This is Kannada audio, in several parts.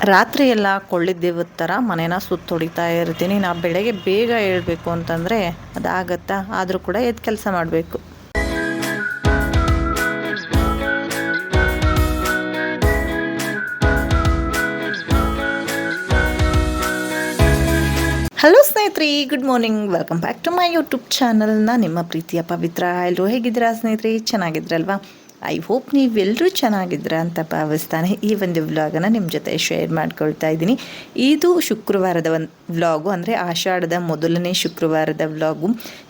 ರಾತ್ರಿ ಎಲ್ಲ ಕೊಳ್ಳಿದ್ದೇವದ ಥರ ಮನೇನ ಸುತ್ತೊಡಿತಾ ಇರ್ತೀನಿ. ನಾ ಬೆಳಗ್ಗೆ ಬೇಗ ಏಳಬೇಕು ಅಂತಂದರೆ ಅದಾಗತ್ತಾ, ಆದರೂ ಕೂಡ ಎದ್ದು ಕೆಲಸ ಮಾಡಬೇಕು. ಹಲೋ ಸ್ನೇಹಿತರೆ, good morning. Welcome back to my YouTube ಚಾನಲ್ನ ನಿಮ್ಮ ಪ್ರೀತಿಯ ಪವಿತ್ರ. ಎಲ್ಲರೂ ಹೇಗಿದ್ದೀರಾ ಸ್ನೇಹಿತರೆ? ಚೆನ್ನಾಗಿದ್ರಲ್ವಾ? ಐ ಹೋಪ್ ನೀವೆಲ್ಲರೂ ಚೆನ್ನಾಗಿದ್ದೀರಾ ಅಂತ ಭಾವಿಸ್ತಾನೆ ಈ ಒಂದು ವ್ಲಾಗನ್ನು ನಿಮ್ಮ ಜೊತೆ ಶೇರ್ ಮಾಡ್ಕೊಳ್ತಾ ಇದ್ದೀನಿ. ಇದು ಶುಕ್ರವಾರದ ಒಂದು ವ್ಲಾಗು, ಅಂದರೆ ಆಷಾಢದ ಮೊದಲನೇ ಶುಕ್ರವಾರದ ವ್ಲಾಗು.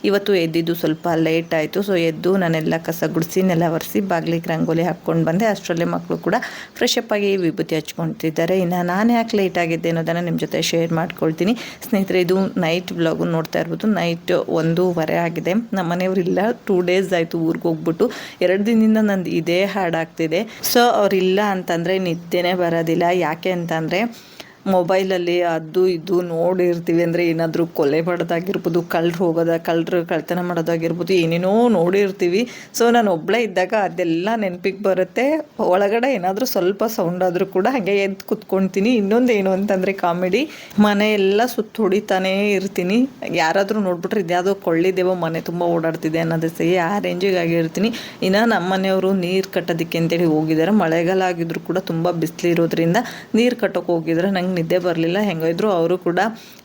ಇವತ್ತು ಎದ್ದಿದ್ದು ಸ್ವಲ್ಪ ಲೇಟ್ ಆಯಿತು. ಸೊ ಎದ್ದು ನಾನೆಲ್ಲ ಕಸ ಗುಡಿಸಿ ನೆಲ ಒರೆಸಿ ಬಾಗಿಲಿಗೆ ರಂಗೋಲಿ ಹಾಕ್ಕೊಂಡು ಬಂದೆ. ಅಷ್ಟರಲ್ಲೇ ಮಕ್ಕಳು ಕೂಡ ಫ್ರೆಶ್ ಅಪ್ ಆಗಿ ವಿಭೂತಿ ಹಚ್ಕೊಳ್ತಿದ್ದಾರೆ. ಇನ್ನು ನಾನು ಯಾಕೆ ಲೇಟ್ ಆಗಿದ್ದೆ ಅನ್ನೋದನ್ನು ನಿಮ್ಮ ಜೊತೆ ಶೇರ್ ಮಾಡ್ಕೊಳ್ತೀನಿ. ಸ್ನೇಹಿತರೆ, ಇದು ನೈಟ್ ವ್ಲಾಗು ನೋಡ್ತಾ ಇರ್ಬೋದು. ನೈಟ್ 1:15 ಆಗಿದೆ. ನಮ್ಮ ಮನೆಯವರಿಲ್ಲ, 2 ಡೇಸ್ ಆಯಿತು ಊರಿಗೆ ಹೋಗ್ಬಿಟ್ಟು. 2 ದಿನದಿಂದ ನಂದು ಇದೇ ಹಾಡಾಗ್ತಿದೆ. ಸೊ ಅವರಿಲ್ಲ ಅಂತಂದರೆ ನಿದ್ದೆನೇ ಬರೋದಿಲ್ಲ. ಯಾಕೆ ಅಂತಂದರೆ ಮೊಬೈಲಲ್ಲಿ ಅದು ಇದು ನೋಡಿರ್ತೀವಿ. ಅಂದರೆ ಏನಾದರೂ ಕೊಲೆ ಮಾಡೋದಾಗಿರ್ಬೋದು, ಕಳ್ಳರು ಕಳ್ತನ ಮಾಡೋದಾಗಿರ್ಬೋದು, ಏನೇನೋ ನೋಡಿರ್ತೀವಿ. ಸೊ ನಾನು ಒಬ್ಬಳೇ ಇದ್ದಾಗ ಅದೆಲ್ಲ ನೆನಪಿಗೆ ಬರುತ್ತೆ. ಒಳಗಡೆ ಏನಾದರೂ ಸ್ವಲ್ಪ ಸೌಂಡ್ ಆದರೂ ಕೂಡ ಹಾಗೆ ಎದ್ದು ಕುತ್ಕೊಳ್ತೀನಿ. ಇನ್ನೊಂದು ಏನು ಅಂತಂದರೆ ಕಾಮಿಡಿ, ಮನೆಯೆಲ್ಲ ಸುತ್ತ ಹೊಡಿತಾನೇ ಇರ್ತೀನಿ. ಯಾರಾದರೂ ನೋಡ್ಬಿಟ್ರೆ ಇದ್ಯಾವುದೋ ಕೊಳ್ಳಿದ್ದೇವೋ ಮನೆ ತುಂಬ ಓಡಾಡ್ತಿದೆ ಅನ್ನೋದೇ ಸರಿ, ಆ ರೇಂಜಿಗೆ ಆಗಿರ್ತೀನಿ. ಇನ್ನು ನಮ್ಮ ಮನೆಯವರು ನೀರು ಕಟ್ಟೋದಕ್ಕೆ ಅಂತೇಳಿ ಹೋಗಿದ್ದಾರೆ. ಮಳೆಗಾಲ ಆಗಿದ್ರು ಕೂಡ ತುಂಬ ಬಿಸಿಲಿರೋದ್ರಿಂದ ನೀರು ಕಟ್ಟೋಕೆ ಹೋಗಿದ್ದಾರೆ. ನಂಗೆ ನಿದ್ದೆ ಬರಲಿಲ್ಲ. ಹೆಂಗಿದ್ರು ಅವರು ಕೂಡ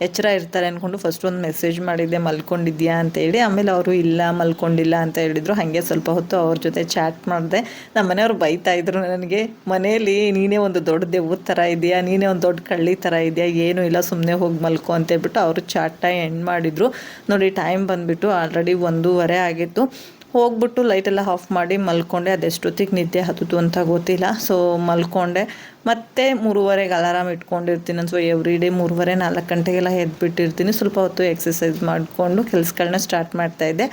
ಎಚ್ಚರ ಇರ್ತಾರೆ ಅಂದ್ಕೊಂಡು ಫಸ್ಟ್ ಒಂದು ಮೆಸೇಜ್ ಮಾಡಿದ್ದೆ, ಮಲ್ಕೊಂಡಿದ್ಯಾ ಅಂತೇಳಿ. ಆಮೇಲೆ ಅವರು ಇಲ್ಲ ಮಲ್ಕೊಂಡಿಲ್ಲ ಅಂತ ಹೇಳಿದರು. ಹಾಗೆ ಸ್ವಲ್ಪ ಹೊತ್ತು ಅವ್ರ ಜೊತೆ ಚಾಟ್ ಮಾಡಿದೆ. ನಮ್ಮ ಮನೆಯವರು ಬೈತಾ ಇದ್ರು ನನಗೆ, ಮನೆಯಲ್ಲಿ ನೀನೇ ಒಂದು ದೊಡ್ಡ ದೆವ್ವದ ಥರ ಇದೆಯಾ, ನೀನೇ ಒಂದು ದೊಡ್ಡ ಕಳ್ಳಿ ಥರ ಇದೆಯಾ, ಏನೂ ಇಲ್ಲ ಸುಮ್ಮನೆ ಹೋಗಿ ಮಲ್ಕೊ ಅಂತೇಳ್ಬಿಟ್ಟು ಅವರು ಚಾಟ್ನ ಎಂಡ್ ಮಾಡಿದರು. ನೋಡಿ, ಟೈಮ್ ಬಂದುಬಿಟ್ಟು ಆಲ್ರೆಡಿ 1:15 ಆಗಿತ್ತು. ಹೋಗ್ಬಿಟ್ಟು ಲೈಟೆಲ್ಲ ಆಫ್ ಮಾಡಿ ಮಲ್ಕೊಂಡೆ. ಅದೆಷ್ಟೊತ್ತಿಗೆ ನಿದ್ದೆ ಹತ್ತಿತು ಅಂತ ಗೊತ್ತಿಲ್ಲ. ಸೊ ಮಲ್ಕೊಂಡೆ. ಮತ್ತೆ 3:15ಗೆ ಅಲಾರಾಮ್ ಇಟ್ಕೊಂಡಿರ್ತೀನಿ. ಸೊ ಎವ್ರಿ ಡೇ 3:30-4 ಗಂಟೆಗೆಲ್ಲ ಎದ್ಬಿಟ್ಟಿರ್ತೀನಿ. ಸ್ವಲ್ಪ ಹೊತ್ತು ಎಕ್ಸಸೈಸ್ ಮಾಡಿಕೊಂಡು ಕೆಲಸಗಳನ್ನ ಸ್ಟಾರ್ಟ್ ಮಾಡ್ತಾಯಿದ್ದೆ.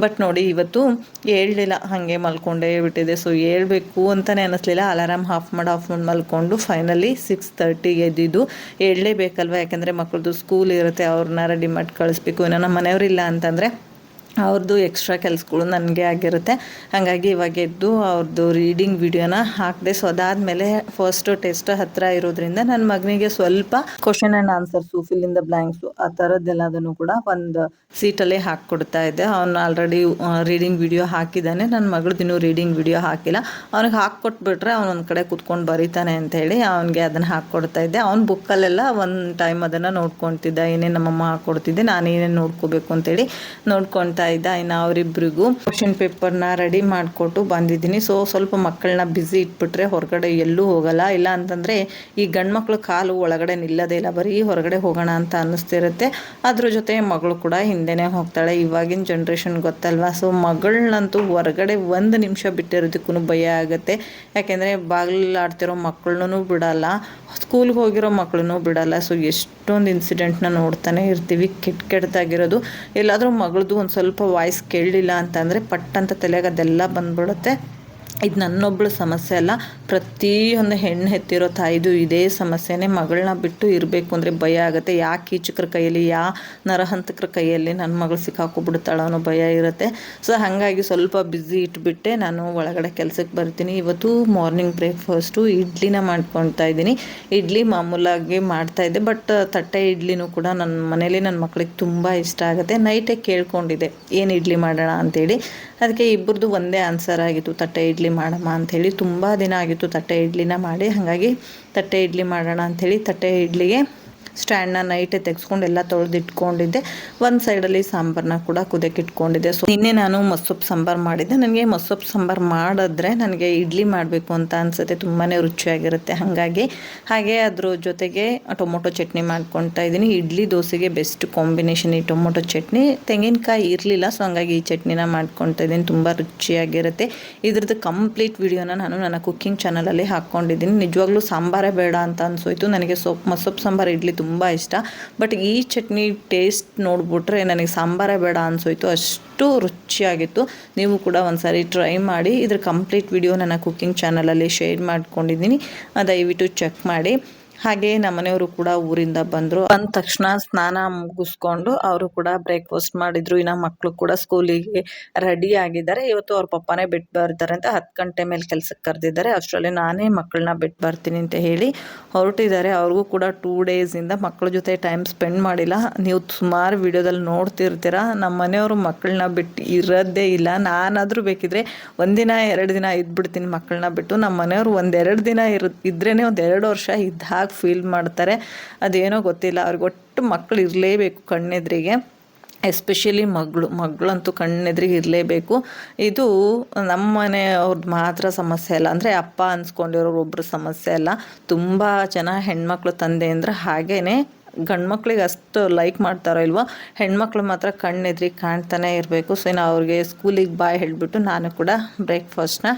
ಬಟ್ ನೋಡಿ, ಇವತ್ತು ಹೇಳಲಿಲ್ಲ, ಹಾಗೆ ಮಲ್ಕೊಂಡೇ ಬಿಟ್ಟಿದೆ. ಸೊ ಹೇಳ್ಬೇಕು ಅಂತಲೇ ಅನ್ನಿಸ್ಲಿಲ್ಲ. ಅಲಾರಾಮ್ ಆಫ್ ಮಾಡಿ ಮಲ್ಕೊಂಡು ಫೈನಲಿ 6:30ಗೆ ಎದ್ದಿದ್ದು. ಹೇಳಲೇಬೇಕಲ್ವ, ಯಾಕೆಂದರೆ ಮಕ್ಕಳದ್ದು ಸ್ಕೂಲ್ ಇರುತ್ತೆ, ಅವ್ರನ್ನ ರೆಡಿ ಮಾಡಿ ಕಳಿಸ್ಬೇಕು. ಇನ್ನು ನಮ್ಮ ಮನೆಯವರಿಲ್ಲ ಅಂತಂದರೆ ಅವ್ರದ್ದು ಎಕ್ಸ್ಟ್ರಾ ಕೆಲಸಗಳು ನನಗೆ ಆಗಿರುತ್ತೆ. ಹಾಗಾಗಿ ಇವಾಗ ಎದ್ದು ಅವ್ರದ್ದು ರೀಡಿಂಗ್ ವಿಡಿಯೋನ ಹಾಕಿದೆ. ಸೊ ಅದಾದಮೇಲೆ ಫಸ್ಟ್ ಟೆಸ್ಟ್ ಹತ್ತಿರ ಇರೋದ್ರಿಂದ ನನ್ನ ಮಗನಿಗೆ ಸ್ವಲ್ಪ question and answers, fill in the blanks, ಆ ಥರದ್ದೆಲ್ಲದನ್ನು ಕೂಡ ಒಂದು ಸೀಟಲ್ಲೇ ಹಾಕ್ಕೊಡ್ತಾ ಇದ್ದೆ. ಅವ್ನು ಆಲ್ರೆಡಿ ರೀಡಿಂಗ್ ವಿಡಿಯೋ ಹಾಕಿದ್ದಾನೆ. ನನ್ನ ಮಗಳದಿನ್ನೂ ರೀಡಿಂಗ್ ವಿಡಿಯೋ ಹಾಕಿಲ್ಲ. ಅವ್ನಿಗೆ ಹಾಕ್ಕೊಟ್ಬಿಟ್ರೆ ಅವನೊಂದು ಕಡೆ ಕೂತ್ಕೊಂಡು ಬರೀತಾನೆ ಅಂತೇಳಿ ಅವನಿಗೆ ಅದನ್ನು ಹಾಕ್ಕೊಡ್ತಾ ಇದ್ದೆ. ಅವ್ನ ಬುಕ್ಕಲ್ಲೆಲ್ಲ ಒಂದು ಟೈಮ್ ಅದನ್ನು ನೋಡ್ಕೊತಿದ್ದ, ಏನೇನು ನಮ್ಮಮ್ಮ ಹಾಕ್ಕೊಡ್ತಿದ್ದೆ, ನಾನೇನೇನು ನೋಡ್ಕೋಬೇಕು ಅಂತೇಳಿ ನೋಡ್ಕೊಳ್ತಾ ಇದ್ದ. ಇನ್ನು ಅವರಿಬ್ಬರಿಗೂ ಕ್ವಶನ್ ಪೇಪರ್ನ ರೆಡಿ ಮಾಡಿಕೊಟ್ಟು ಬಂದಿದ್ದೀನಿ. ಸೊ ಸ್ವಲ್ಪ ಮಕ್ಕಳನ್ನ ಬ್ಯುಸಿ ಇಟ್ಬಿಟ್ರೆ ಹೊರಗಡೆ ಎಲ್ಲೂ ಹೋಗಲ್ಲ. ಇಲ್ಲ ಅಂತಂದರೆ ಈ ಗಂಡು ಮಕ್ಕಳು ಕಾಲು ಒಳಗಡೆ ನಿಲ್ಲೋದೇ ಇಲ್ಲ, ಬರೀ ಹೊರಗಡೆ ಹೋಗೋಣ ಅಂತ ಅನ್ನಿಸ್ತಿರುತ್ತೆ. ಅದ್ರ ಜೊತೆ ಮಗಳು ಕೂಡ ಹಿಂದೆನೇ ಹೋಗ್ತಾಳೆ. ಇವಾಗಿನ ಜನ್ರೇಷನ್ ಗೊತ್ತಲ್ವಾ. ಸೊ ಮಗಳನ್ನಂತೂ ಹೊರಗಡೆ 1 ನಿಮಿಷ ಬಿಟ್ಟಿರೋದಕ್ಕೂ ಭಯ ಆಗುತ್ತೆ. ಯಾಕೆಂದರೆ ಬಾಗಿಲು ಆಡ್ತಿರೋ ಮಕ್ಕಳನ್ನೂ ಬಿಡಲ್ಲ, ಸ್ಕೂಲ್ಗೆ ಹೋಗಿರೋ ಮಕ್ಕಳನ್ನೂ ಬಿಡಲ್ಲ. ಸೊ ಎಷ್ಟೊಂದು ಇನ್ಸಿಡೆಂಟ್ನ ನೋಡ್ತಾನೆ ಇರ್ತೀವಿ, ಕೆಟ್ಟದಾಗಿರೋದು. ಎಲ್ಲಾದರೂ ಮಗಳದು ಒಂದು ಸ್ವಲ್ಪ ವಾಯ್ಸ್ ಕೇಳಲಿಲ್ಲ ಅಂತಂದರೆ ಪಟ್ಟಂತ ತಲೆಗೆ ಅದೆಲ್ಲ ಬಂದ್ಬಿಡುತ್ತೆ. ಇದು ನನ್ನೊಬ್ಬಳು ಸಮಸ್ಯೆ ಅಲ್ಲ, ಪ್ರತಿಯೊಂದು ಹೆಣ್ಣು ಹೆತ್ತಿರೋ ತಾಯಿದು ಇದೇ ಸಮಸ್ಯೆನೇ. ಮಗಳನ್ನ ಬಿಟ್ಟು ಇರಬೇಕು ಅಂದರೆ ಭಯ ಆಗುತ್ತೆ. ಯಾ ಕೀಚಕರ ಕೈಯಲ್ಲಿ, ಯಾ ನರಹಂತಕರ ಕೈಯಲ್ಲಿ ನನ್ನ ಮಗಳು ಸಿಕ್ಕಾಕೊಬಿಡ್ತಾಳೋ ಅನ್ನೋ ಭಯ ಇರುತ್ತೆ. ಸೊ ಹಾಗಾಗಿ ಸ್ವಲ್ಪ ಬ್ಯುಸಿ ಇಟ್ಬಿಟ್ಟೆ ನಾನು ಒಳಗಡೆ ಕೆಲಸಕ್ಕೆ ಬರ್ತೀನಿ. ಇವತ್ತು ಮಾರ್ನಿಂಗ್ ಬ್ರೇಕ್ಫಾಸ್ಟು ಇಡ್ಲಿನ ಮಾಡ್ಕೊಳ್ತಾ ಇದ್ದೀನಿ. ಇಡ್ಲಿ ಮಾಮೂಲಾಗಿ ಮಾಡ್ತಾಯಿದ್ದೆ, ಬಟ್ ತಟ್ಟೆ ಇಡ್ಲಿನೂ ಕೂಡ ನನ್ನ ಮನೇಲಿ ನನ್ನ ಮಕ್ಕಳಿಗೆ ತುಂಬ ಇಷ್ಟ ಆಗುತ್ತೆ. ನೈಟೇ ಕೇಳ್ಕೊಂಡಿದ್ದೆ ಏನು ಇಡ್ಲಿ ಮಾಡೋಣ ಅಂಥೇಳಿ. ಅದಕ್ಕೆ ಇಬ್ಬರದು ಒಂದೇ ಆನ್ಸರ್ ಆಗಿತ್ತು, ತಟ್ಟೆ ಇಡ್ಲಿ ಮಾಡಮ್ಮ ಅಂಥೇಳಿ. ತುಂಬ ದಿನ ಆಗಿತ್ತು ತಟ್ಟೆ ಇಡ್ಲಿನ ಮಾಡಿ. ಹಾಗಾಗಿ ತಟ್ಟೆ ಇಡ್ಲಿ ಮಾಡೋಣ ಅಂಥೇಳಿ ತಟ್ಟೆ ಇಡ್ಲಿಗೆ ಸ್ಟ್ಯಾಂಡ್ನ ನೈಟೇ ತೆಗೆಸ್ಕೊಂಡು ಎಲ್ಲ ತೊಳೆದಿಟ್ಕೊಂಡಿದ್ದೆ. ಒಂದು ಸೈಡಲ್ಲಿ ಸಾಂಬಾರನ್ನ ಕೂಡ ಕುದಕ್ಕೆ ಇಟ್ಕೊಂಡಿದ್ದೆ. ಸೊ ನಿನ್ನೆ ನಾನು ಮಸ್ಸೊಪ್ಪು ಸಾಂಬಾರು ಮಾಡಿದ್ದೆ. ನನಗೆ ಮಸ್ಸೊಪ್ಪು ಸಾಂಬಾರು ಮಾಡಿದ್ರೆ ನನಗೆ ಇಡ್ಲಿ ಮಾಡಬೇಕು ಅಂತ ಅನಿಸುತ್ತೆ, ತುಂಬಾ ರುಚಿಯಾಗಿರುತ್ತೆ. ಹಾಗೆ ಅದ್ರ ಜೊತೆಗೆ ಟೊಮೊಟೊ ಚಟ್ನಿ ಮಾಡ್ಕೊತಾ ಇದ್ದೀನಿ. ಇಡ್ಲಿ ದೋಸೆಗೆ ಬೆಸ್ಟ್ ಕಾಂಬಿನೇಷನ್ ಈ ಟೊಮೊಟೊ ಚಟ್ನಿ. ತೆಂಗಿನಕಾಯಿ ಇರಲಿಲ್ಲ, ಸೊ ಹಂಗಾಗಿ ಈ ಚಟ್ನಿನ ಮಾಡ್ಕೊತಾ ಇದ್ದೀನಿ. ತುಂಬ ರುಚಿಯಾಗಿರುತ್ತೆ. ಇದ್ರದ್ದು ಕಂಪ್ಲೀಟ್ ವಿಡಿಯೋನ ನಾನು ನನ್ನ ಕುಕ್ಕಿಂಗ್ ಚಾನಲಲ್ಲಿ ಹಾಕ್ಕೊಂಡಿದ್ದೀನಿ. ನಿಜವಾಗ್ಲೂ ಸಾಂಬಾರೇ ಬೇಡ ಅಂತ ಅನಿಸೋಯ್ತು ನನಗೆ. ಮಸ್ಸೊಪ್ಪು ಸಾಂಬಾರು ಇಡ್ಲಿ ತುಂಬ ಇಷ್ಟ, ಬಟ್ ಈ ಚಟ್ನಿ ಟೇಸ್ಟ್ ನೋಡಿಬಿಟ್ರೆ ನನಗೆ ಸಾಂಬಾರೇ ಬೇಡ ಅನಿಸೋಯ್ತು, ಅಷ್ಟು ರುಚಿಯಾಗಿತ್ತು. ನೀವು ಕೂಡ ಒಂದು ಸಾರಿ ಟ್ರೈ ಮಾಡಿ. ಇದ್ರ ಕಂಪ್ಲೀಟ್ ವಿಡಿಯೋ ನನ್ನ ಕುಕ್ಕಿಂಗ್ ಚಾನಲಲ್ಲಿ ಶೇರ್ ಮಾಡ್ಕೊಂಡಿದ್ದೀನಿ, ದಯವಿಟ್ಟು ಚೆಕ್ ಮಾಡಿ. ಹಾಗೆ ನಮ್ಮನೆಯವರು ಕೂಡ ಊರಿಂದ ಬಂದರು. ಬಂದ ತಕ್ಷಣ ಸ್ನಾನ ಮುಗಿಸ್ಕೊಂಡು ಅವರು ಕೂಡ ಬ್ರೇಕ್ಫಾಸ್ಟ್ ಮಾಡಿದ್ರು. ಇನ್ನು ಮಕ್ಕಳು ಕೂಡ ಸ್ಕೂಲಿಗೆ ರೆಡಿ ಆಗಿದ್ದಾರೆ. ಇವತ್ತು ಅವ್ರ ಪಪ್ಪನೇ ಬಿಟ್ಟು ಬರ್ತಾರೆ ಅಂತ 10 ಗಂಟೆ ಮೇಲೆ ಕೆಲ್ಸಕ್ಕೆ ಕರೆದಿದ್ದಾರೆ. ಅಷ್ಟರಲ್ಲಿ ನಾನೇ ಮಕ್ಕಳನ್ನ ಬಿಟ್ಟು ಬರ್ತೀನಿ ಅಂತ ಹೇಳಿ ಹೊರಟಿದ್ದಾರೆ. ಅವ್ರಿಗೂ ಕೂಡ 2 ಡೇಸಿಂದ ಮಕ್ಕಳ ಜೊತೆ ಟೈಮ್ ಸ್ಪೆಂಡ್ ಮಾಡಿಲ್ಲ. ನೀವು ಸುಮಾರು ವಿಡಿಯೋದಲ್ಲಿ ನೋಡ್ತಿರ್ತೀರ, ನಮ್ಮ ಮನೆಯವರು ಮಕ್ಕಳನ್ನ ಬಿಟ್ಟು ಇರೋದೇ ಇಲ್ಲ. ನಾನಾದರೂ ಬೇಕಿದ್ರೆ 1 ದಿನ 2 ದಿನ ಇದ್ಬಿಡ್ತೀನಿ ಮಕ್ಕಳನ್ನ ಬಿಟ್ಟು. ನಮ್ಮ ಮನೆಯವರು 1-2 ದಿನ ಇದ್ರೇ 1-2 ವರ್ಷ ಇದ್ದ ಹಾಗೆ ಫೀಲ್ ಮಾಡ್ತಾರೆ. ಅದೇನೋ ಗೊತ್ತಿಲ್ಲ, ಅವ್ರಿಗೆ ಒಟ್ಟು ಮಕ್ಕಳು ಇರಲೇಬೇಕು ಕಣ್ಣೆದ್ರಿಗೆ. ಎಸ್ಪೆಷಲಿ ಮಗಳಂತೂ ಕಣ್ಣೆದ್ರಿಗೆ ಇರಲೇಬೇಕು. ಇದು ನಮ್ಮ ಮನೆಯವ್ರದ್ದು ಮಾತ್ರ ಸಮಸ್ಯೆ ಅಲ್ಲ, ಅಂದರೆ ಅಪ್ಪ ಅನ್ಸ್ಕೊಂಡಿರೋರು ಒಬ್ಬರು ಸಮಸ್ಯೆ ಅಲ್ಲ. ತುಂಬ ಜನ ಹೆಣ್ಮಕ್ಳು ತಂದೆ ಅಂದರೆ ಹಾಗೇ ಗಂಡು ಮಕ್ಳಿಗೆ ಅಷ್ಟು ಲೈಕ್ ಮಾಡ್ತಾರೋ ಇಲ್ವೋ, ಹೆಣ್ಮಕ್ಳು ಮಾತ್ರ ಕಣ್ಣೆದ್ರಿಗೆ ಕಾಣ್ತಾನೆ ಇರಬೇಕು. ಸೊ ಇನ್ನು ಅವ್ರಿಗೆ ಸ್ಕೂಲಿಗೆ ಬಾಯ್ ಹೇಳಿಬಿಟ್ಟು ನಾನು ಕೂಡ ಬ್ರೇಕ್ಫಾಸ್ಟ್ನ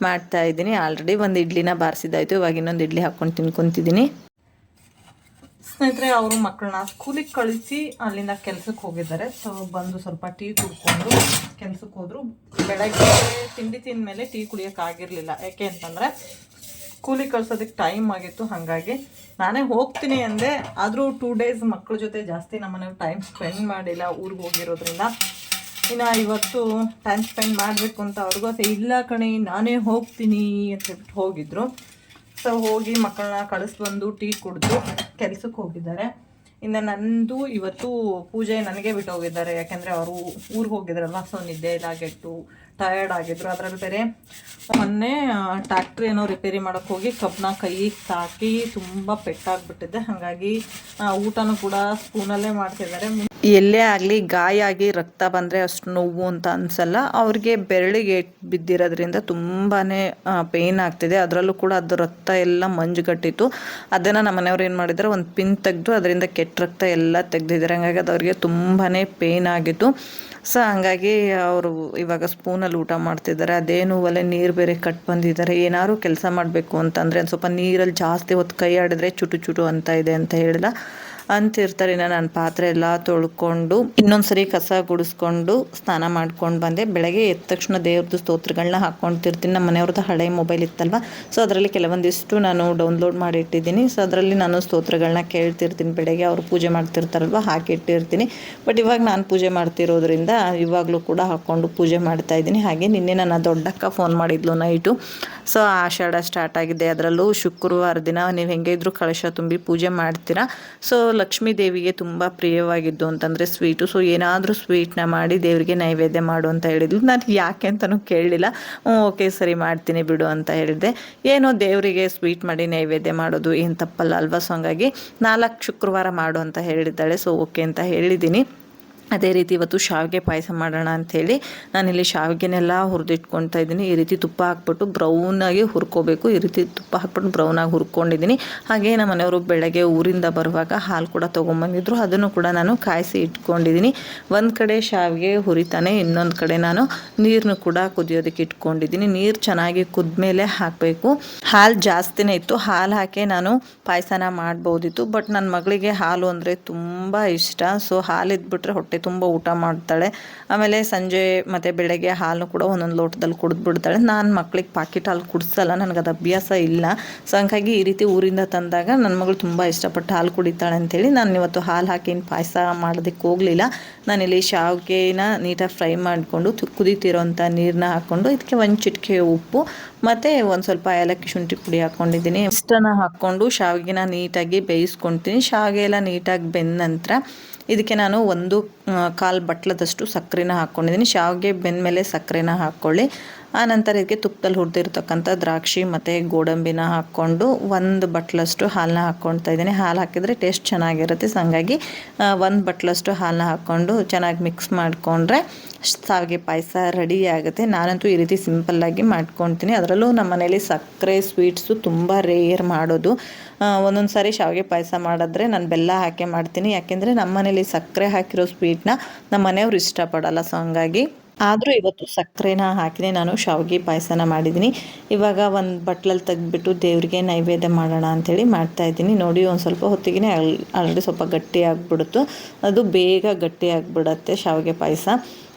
ಮಾಡ್ತಾಯಿದ್ದೀನಿ. ಆಲ್ರೆಡಿ ಒಂದು ಇಡ್ಲಿನ ಬಾರಿಸಿದ್ದಾಯಿತು, ಇವಾಗ ಇನ್ನೊಂದು ಇಡ್ಲಿ ಹಾಕ್ಕೊಂಡು ತಿನ್ಕೊತಿದ್ದೀನಿ. ಸ್ನೇಹಿತರೆ, ಅವರು ಮಕ್ಕಳನ್ನ ಸ್ಕೂಲಿಗೆ ಕಳಿಸಿ ಅಲ್ಲಿಂದ ಕೆಲ್ಸಕ್ಕೆ ಹೋಗಿದ್ದಾರೆ. ಸೊ ಬಂದು ಸ್ವಲ್ಪ ಟೀ ಕುಡ್ಕೊಂಡು ಕೆಲ್ಸಕ್ಕೆ ಹೋದರು. ಬೆಳಗ್ಗೆ ತಿಂಡಿ ತಿಂದ ಮೇಲೆ ಟೀ ಕುಡಿಯೋಕ್ಕಾಗಿರಲಿಲ್ಲ. ಯಾಕೆ ಅಂತಂದರೆ ಸ್ಕೂಲಿಗೆ ಕಳ್ಸೋದಕ್ಕೆ ಟೈಮ್ ಆಗಿತ್ತು. ಹಾಗಾಗಿ ನಾನೇ ಹೋಗ್ತೀನಿ ಅಂದೆ. ಆದರೂ 2 ಡೇಸ್ ಮಕ್ಕಳ ಜೊತೆ ಜಾಸ್ತಿ ನಮ್ಮನೇಲಿ ಟೈಮ್ ಸ್ಪೆಂಡ್ ಮಾಡಿಲ್ಲ, ಊರಿಗೆ ಹೋಗಿರೋದ್ರಿಂದ. ಇನ್ನು ಇವತ್ತು ಟೈಮ್ ಸ್ಪೆಂಡ್ ಮಾಡಬೇಕು ಅಂತ ಅವ್ರಿಗೂ ಇಲ್ಲ ಕಣೆ ನಾನೇ ಹೋಗ್ತೀನಿ ಅಂತ ಹೇಳ್ಬಿಟ್ಟು ಹೋಗಿದ್ರು. ಸೊ ಹೋಗಿ ಮಕ್ಕಳನ್ನ ಕಳಿಸ್ಬಂದು ಟೀ ಕುಡಿದು ಕೆಲ್ಸಕ್ಕೆ ಹೋಗಿದ್ದಾರೆ. ಇನ್ನು ನಂದು ಇವತ್ತು ಪೂಜೆ ನನಗೆ ಬಿಟ್ಟು ಹೋಗಿದ್ದಾರೆ. ಯಾಕೆಂದರೆ ಅವರು ಊರಿಗೆ ಹೋಗಿದ್ರಲ್ವ, ಸೊ ನಿದ್ದೆ ಇಲ್ಲ, ಗೆಟ್ಟು ಟಯರ್ಡ್ ಆಗಿದ್ರು. ಅದರಲ್ಲಿ ಬೇರೆ ಮೊನ್ನೆ ಟ್ಯಾಕ್ಟ್ರಿ ಏನೋ ರಿಪೇರಿ ಮಾಡೋಕ್ಕೆ ಹೋಗಿ ಕಬ್ಬನ್ನ ಕೈಗೆ ತಾಕಿ ತುಂಬ ಪೆಟ್ಟಾಗ್ಬಿಟ್ಟಿದ್ದೆ. ಹಾಗಾಗಿ ಊಟನೂ ಕೂಡ ಸ್ಪೂನಲ್ಲೇ ಮಾಡ್ತಿದ್ದಾರೆ. ಎಲ್ಲೇ ಆಗಲಿ ಗಾಯ ಆಗಿ ರಕ್ತ ಬಂದರೆ ಅಷ್ಟು ನೋವು ಅಂತ ಅನಿಸಲ್ಲ. ಅವ್ರಿಗೆ ಬೆರಳಿಗೆ ಬಿದ್ದಿರೋದ್ರಿಂದ ತುಂಬಾ ಪೇಯ್ನ್ ಆಗ್ತಿದೆ. ಅದರಲ್ಲೂ ಕೂಡ ಅದು ರಕ್ತ ಎಲ್ಲ ಮಂಜುಗಟ್ಟಿತ್ತು. ಅದನ್ನು ನಮ್ಮ ಮನೆಯವ್ರು ಏನು ಮಾಡಿದ್ದಾರೆ, ಒಂದು ಪಿನ್ ತೆಗೆದು ಅದರಿಂದ ಕೆಟ್ಟ ರಕ್ತ ಎಲ್ಲ ತೆಗೆದಿದ್ದಾರೆ. ಹಾಗಾಗಿ ಅದು ಅವ್ರಿಗೆ ತುಂಬಾ ಪೇಯ್ನ್ ಆಗಿತ್ತು. ಸೊ ಹಂಗಾಗಿ ಅವರು ಇವಾಗ ಸ್ಪೂನಲ್ಲಿ ಊಟ ಮಾಡ್ತಿದ್ದಾರೆ. ಅದೇನು ಒಲೆ ನೀರು ಬೇರೆ ಕಟ್ ಬಂದಿದ್ದಾರೆ. ಏನಾದ್ರು ಕೆಲಸ ಮಾಡಬೇಕು ಅಂತಂದರೆ ಒಂದು ಸ್ವಲ್ಪ ನೀರಲ್ಲಿ ಜಾಸ್ತಿ ಹೊತ್ತು ಕೈ ಆಡಿದ್ರೆ ಚುಟು ಚುಟು ಅಂತ ಇದೆ ಅಂತ ಹೇಳಿದ ಅಂತಿರ್ತಾರೆ. ನಾನು ಪಾತ್ರೆ ಎಲ್ಲ ತೊಳ್ಕೊಂಡು ಇನ್ನೊಂದ್ಸರಿ ಕಸ ಗುಡಿಸ್ಕೊಂಡು ಸ್ನಾನ ಮಾಡ್ಕೊಂಡು ಬಂದೆ. ಬೆಳಗ್ಗೆ ಎದ್ದ ತಕ್ಷಣ ದೇವ್ರದ್ದು ಸ್ತೋತ್ರಗಳನ್ನ ಹಾಕ್ಕೊಳ್ತಿರ್ತೀನಿ. ನಮ್ಮ ಮನೆಯವ್ರದ್ದು ಹಳೆ ಮೊಬೈಲ್ ಇತ್ತಲ್ವ, ಸೊ ಅದರಲ್ಲಿ ಕೆಲವೊಂದಿಷ್ಟು ನಾನು ಡೌನ್ಲೋಡ್ ಮಾಡಿ ಇಟ್ಟಿದ್ದೀನಿ. ಸೊ ಅದರಲ್ಲಿ ನಾನು ಸ್ತೋತ್ರಗಳನ್ನ ಕೇಳ್ತಿರ್ತೀನಿ. ಬೆಳಗ್ಗೆ ಅವರು ಪೂಜೆ ಮಾಡ್ತಿರ್ತಾರಲ್ವ, ಹಾಕಿಟ್ಟಿರ್ತೀನಿ. ಬಟ್ ಇವಾಗ ನಾನು ಪೂಜೆ ಮಾಡ್ತಿರೋದ್ರಿಂದ ಇವಾಗಲೂ ಕೂಡ ಹಾಕ್ಕೊಂಡು ಪೂಜೆ ಮಾಡ್ತಾಯಿದ್ದೀನಿ. ಹಾಗೆ ನಿನ್ನೆ ನನ್ನ ದೊಡ್ಡಕ್ಕ ಫೋನ್ ಮಾಡಿದ್ಲು ನೈಟು. ಸೊ ಆಷಾಢ ಸ್ಟಾರ್ಟ್ ಆಗಿದೆ. ಅದರಲ್ಲೂ ಶುಕ್ರವಾರ ದಿನ ನೀವು ಹೆಂಗೆ ಇದ್ರೂ ಕಳಶ ತುಂಬಿ ಪೂಜೆ ಮಾಡ್ತೀರಾ. ಸೊ ಲಕ್ಷ್ಮೀ ದೇವಿಗೆ ತುಂಬ ಪ್ರಿಯವಾಗಿದ್ದು ಅಂತಂದರೆ ಸ್ವೀಟು. ಸೊ ಏನಾದರೂ ಸ್ವೀಟ್ನ ಮಾಡಿ ದೇವರಿಗೆ ನೈವೇದ್ಯ ಮಾಡು ಅಂತ ಹೇಳಿದ್ಲು. ನಾನು ಯಾಕೆ ಅಂತಲೂ ಕೇಳಲಿಲ್ಲ. ಓಕೆ ಸರಿ ಮಾಡ್ತೀನಿ ಬಿಡು ಅಂತ ಹೇಳಿದೆ. ಏನೋ ದೇವರಿಗೆ ಸ್ವೀಟ್ ಮಾಡಿ ನೈವೇದ್ಯ ಮಾಡೋದು ಏನು ತಪ್ಪಲ್ಲ ಅಲ್ವಾ. ಸೊ ಹಂಗಾಗಿ 4 ಶುಕ್ರವಾರ ಮಾಡು ಅಂತ ಹೇಳಿದ್ದಾಳೆ. ಸೊ ಓಕೆ ಅಂತ ಹೇಳಿದ್ದೀನಿ. ಅದೇ ರೀತಿ ಇವತ್ತು ಶಾವಿಗೆ ಪಾಯಸ ಮಾಡೋಣ ಅಂಥೇಳಿ ನಾನಿಲ್ಲಿ ಶಾವಿಗೆನೆಲ್ಲ ಹುರಿದಿಟ್ಕೊಳ್ತಾ ಇದ್ದೀನಿ. ಈ ರೀತಿ ತುಪ್ಪ ಹಾಕ್ಬಿಟ್ಟು ಬ್ರೌನಾಗಿ ಹುರ್ಕೋಬೇಕು. ಈ ರೀತಿ ತುಪ್ಪ ಹಾಕ್ಬಿಟ್ಟು ಬ್ರೌನಾಗಿ ಹುರ್ಕೊಂಡಿದ್ದೀನಿ. ಹಾಗೆ ನಮ್ಮ ಮನೆಯವರು ಬೆಳಗ್ಗೆ ಊರಿಂದ ಬರುವಾಗ ಹಾಲು ಕೂಡ ತೊಗೊಂಬಂದಿದ್ರು. ಅದನ್ನು ಕೂಡ ನಾನು ಕಾಯಿಸಿ ಇಟ್ಕೊಂಡಿದ್ದೀನಿ. ಒಂದು ಕಡೆ ಶಾವಿಗೆ ಹುರಿತಾನೆ, ಇನ್ನೊಂದು ಕಡೆ ನಾನು ನೀರನ್ನು ಕೂಡ ಕುದಿಯೋದಕ್ಕೆ ಇಟ್ಕೊಂಡಿದ್ದೀನಿ. ನೀರು ಚೆನ್ನಾಗಿ ಕುದ್ಮೇಲೆ ಹಾಕಬೇಕು. ಹಾಲು ಜಾಸ್ತಿನೇ ಇತ್ತು, ಹಾಲು ಹಾಕಿ ನಾನು ಪಾಯಸನ ಮಾಡ್ಬೋದಿತ್ತು. ಬಟ್ ನನ್ನ ಮಗಳಿಗೆ ಹಾಲು ಅಂದರೆ ತುಂಬ ಇಷ್ಟ. ಸೊ ಹಾಲು ಇದ್ಬಿಟ್ರೆ ಹೊಟ್ಟೆ ತುಂಬ ಊಟ ಮಾಡ್ತಾಳೆ. ಆಮೇಲೆ ಸಂಜೆ ಮತ್ತು ಬೆಳಗ್ಗೆ ಹಾಲು ಕೂಡ ಒಂದೊಂದು ಲೋಟದಲ್ಲಿ ಕುಡಿದ್ಬಿಡ್ತಾಳೆ. ನಾನು ಮಕ್ಳಿಗೆ ಪಾಕೆಟ್ ಹಾಲು ಕುಡಿಸಲ್ಲ, ನನಗದು ಅಭ್ಯಾಸ ಇಲ್ಲ. ಸೊ ಹಂಗಾಗಿ ಈ ರೀತಿ ಊರಿಂದ ತಂದಾಗ ನನ್ನ ಮಗಳು ತುಂಬ ಇಷ್ಟಪಟ್ಟು ಹಾಲು ಕುಡಿತಾಳೆ ಅಂಥೇಳಿ ನಾನು ಇವತ್ತು ಹಾಲು ಹಾಕಿ ಪಾಯಸ ಮಾಡೋದಕ್ಕೆ ಹೋಗಲಿಲ್ಲ. ನಾನಿಲ್ಲಿ ಶಾವಿಗೆನ ನೀಟಾಗಿ ಫ್ರೈ ಮಾಡಿಕೊಂಡು ಕುದೀತಿರೋಂಥ ನೀರನ್ನ ಹಾಕ್ಕೊಂಡು ಇದಕ್ಕೆ 1 ಚಿಟಿಕೆ ಉಪ್ಪು ಮತ್ತು ಒಂದು ಸ್ವಲ್ಪ ಏಲಕ್ಕಿ ಶುಂಠಿ ಪುಡಿ ಹಾಕ್ಕೊಂಡಿದ್ದೀನಿ. ಇಷ್ಟನ್ನು ಹಾಕ್ಕೊಂಡು ಶಾವಿಗೆನ ನೀಟಾಗಿ ಬೇಯಿಸ್ಕೊಳ್ತೀನಿ. ಶಾವಿಗೆ ಎಲ್ಲ ನೀಟಾಗಿ ಬೆಂದ ನಂತರ ಇದಕ್ಕೆ ನಾನು 1/4 ಬಟ್ಲದಷ್ಟು ಸಕ್ಕರೆನ ಹಾಕ್ಕೊಂಡಿದ್ದೀನಿ. ಶಾವಿಗೆ ಬೆಂದ ಮೇಲೆ ಸಕ್ಕರೆನ ಹಾಕ್ಕೊಳ್ಳಿ. ಆನಂತರ ಇದಕ್ಕೆ ತುಪ್ಪದಲ್ಲಿ ಹುರಿದಿರ್ತಕ್ಕಂಥ ದ್ರಾಕ್ಷಿ ಮತ್ತು ಗೋಡಂಬಿನ ಹಾಕ್ಕೊಂಡು 1 ಬಟ್ಲಷ್ಟು ಹಾಲನ್ನ ಹಾಕ್ಕೊಳ್ತಾ ಇದ್ದೀನಿ. ಹಾಲು ಹಾಕಿದರೆ ಟೇಸ್ಟ್ ಚೆನ್ನಾಗಿರುತ್ತೆ. ಸೊ ಹಂಗಾಗಿ 1 ಬಟ್ಲಷ್ಟು ಹಾಲನ್ನ ಹಾಕ್ಕೊಂಡು ಚೆನ್ನಾಗಿ ಮಿಕ್ಸ್ ಮಾಡಿಕೊಂಡ್ರೆ ಶಾವಿಗೆ ಪಾಯಸ ರೆಡಿ ಆಗುತ್ತೆ. ನಾನಂತೂ ಈ ರೀತಿ ಸಿಂಪಲ್ಲಾಗಿ ಮಾಡ್ಕೊಳ್ತೀನಿ. ಅದರಲ್ಲೂ ನಮ್ಮ ಮನೇಲಿ ಸಕ್ಕರೆ ಸ್ವೀಟ್ಸು ತುಂಬ ರೇರ್ ಮಾಡೋದು. ಒಂದೊಂದು ಸಾರಿ ಶಾವಿಗೆ ಪಾಯಸ ಮಾಡಿದ್ರೆ ನಾನು ಬೆಲ್ಲ ಹಾಕಿ ಮಾಡ್ತೀನಿ. ಯಾಕೆಂದರೆ ನಮ್ಮ ಮನೇಲಿ ಸಕ್ಕರೆ ಹಾಕಿರೋ ಸ್ವೀಟ್ನ ನಮ್ಮ ಮನೆಯವ್ರು ಇಷ್ಟಪಡಲ್ಲ. ಸೊ ಹಂಗಾಗಿ ಆದರೂ ಇವತ್ತು ಸಕ್ಕರೆನ ಹಾಕಿನೇ ನಾನು ಶಾವಿಗೆ ಪಾಯಸನ ಮಾಡಿದ್ದೀನಿ. ಇವಾಗ 1 ಬಟ್ಲಲ್ಲಿ ತೆಗೆದ್ಬಿಟ್ಟು ದೇವರಿಗೆ ನೈವೇದ್ಯ ಮಾಡೋಣ ಅಂಥೇಳಿ ಮಾಡ್ತಾಯಿದ್ದೀನಿ. ನೋಡಿ ಒಂದು ಸ್ವಲ್ಪ ಹೊತ್ತಿಗೆ ಆಲ್ರೆಡಿ ಸ್ವಲ್ಪ ಗಟ್ಟಿ ಆಗಿಬಿಡುತ್ತು. ಅದು ಬೇಗ ಗಟ್ಟಿ ಆಗಿಬಿಡತ್ತೆ ಶಾವಿಗೆ ಪಾಯಸ.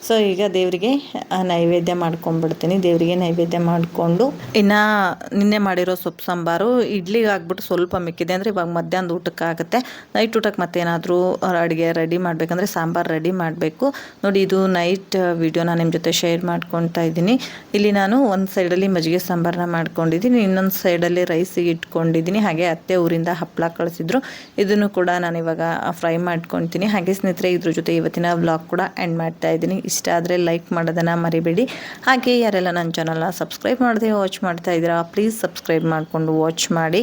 ಸೊ ಈಗ ದೇವರಿಗೆ ನೈವೇದ್ಯ ಮಾಡ್ಕೊಂಡ್ಬಿಡ್ತೀನಿ. ದೇವರಿಗೆ ನೈವೇದ್ಯ ಮಾಡಿಕೊಂಡು ಇನ್ನು ನಿನ್ನೆ ಮಾಡಿರೋ ಸೊಪ್ಪು ಸಾಂಬಾರು ಇಡ್ಲಿಗೆ ಆಗ್ಬಿಟ್ಟು ಸ್ವಲ್ಪ ಮಿಕ್ಕಿದೆ. ಅಂದರೆ ಇವಾಗ ಮಧ್ಯಾಹ್ನದ ಊಟಕ್ಕೆ ಆಗುತ್ತೆ. ನೈಟ್ ಊಟಕ್ಕೆ ಮತ್ತೇನಾದರೂ ಅಡುಗೆ ರೆಡಿ ಮಾಡಬೇಕಂದ್ರೆ ಸಾಂಬಾರು ರೆಡಿ ಮಾಡಬೇಕು. ನೋಡಿ, ಇದು ನೈಟ್ ವಿಡಿಯೋ ನಾನು ನಿಮ್ಮ ಜೊತೆ ಶೇರ್ ಮಾಡ್ಕೊತಾ ಇದ್ದೀನಿ. ಇಲ್ಲಿ ನಾನು ಒಂದು ಸೈಡಲ್ಲಿ ಮಜ್ಜಿಗೆ ಸಾಂಬಾರನ್ನ ಮಾಡ್ಕೊಂಡಿದ್ದೀನಿ, ಇನ್ನೊಂದು ಸೈಡಲ್ಲಿ ರೈಸಿಗೆ ಇಟ್ಕೊಂಡಿದ್ದೀನಿ. ಹಾಗೆ ಅತ್ತೆ ಊರಿಂದ ಹಪ್ಪಳ ಕಳಿಸಿದ್ರು, ಇದನ್ನು ಕೂಡ ನಾನು ಇವಾಗ ಫ್ರೈ ಮಾಡ್ಕೊತೀನಿ. ಹಾಗೆ ಸ್ನೇಹಿತರೆ, ಇದ್ರ ಜೊತೆ ಇವತ್ತಿನ ವ್ಲಾಗ್ ಕೂಡ ಎಂಡ್ ಮಾಡ್ತಾ ಇದ್ದೀನಿ. ಇಷ್ಟ ಆದರೆ ಲೈಕ್ ಮಾಡೋದನ್ನು ಮರಿಬೇಡಿ. ಹಾಗೆ ಯಾರೆಲ್ಲ ನನ್ನ ಚಾನಲ್ನ ಸಬ್ಸ್ಕ್ರೈಬ್ ಮಾಡದೆ ವಾಚ್ ಮಾಡ್ತಾ ಇದ್ದೀರಾ, ಪ್ಲೀಸ್ ಸಬ್ಸ್ಕ್ರೈಬ್ ಮಾಡಿಕೊಂಡು ವಾಚ್ ಮಾಡಿ.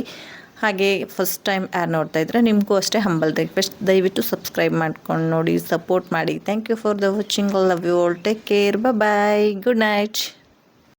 ಹಾಗೆ ಫಸ್ಟ್ ಟೈಮ್ ಯಾರು ನೋಡ್ತಾ ಇದ್ರೆ ನಿಮಗೂ ಅಷ್ಟೇ ಹಂಬಲ್ ರಿಕ್ವೆಸ್ಟ್, ದಯವಿಟ್ಟು ಸಬ್ಸ್ಕ್ರೈಬ್ ಮಾಡ್ಕೊಂಡು ನೋಡಿ, ಸಪೋರ್ಟ್ ಮಾಡಿ. Thank you for the watching. Love you all. Take care. Bye. Good night.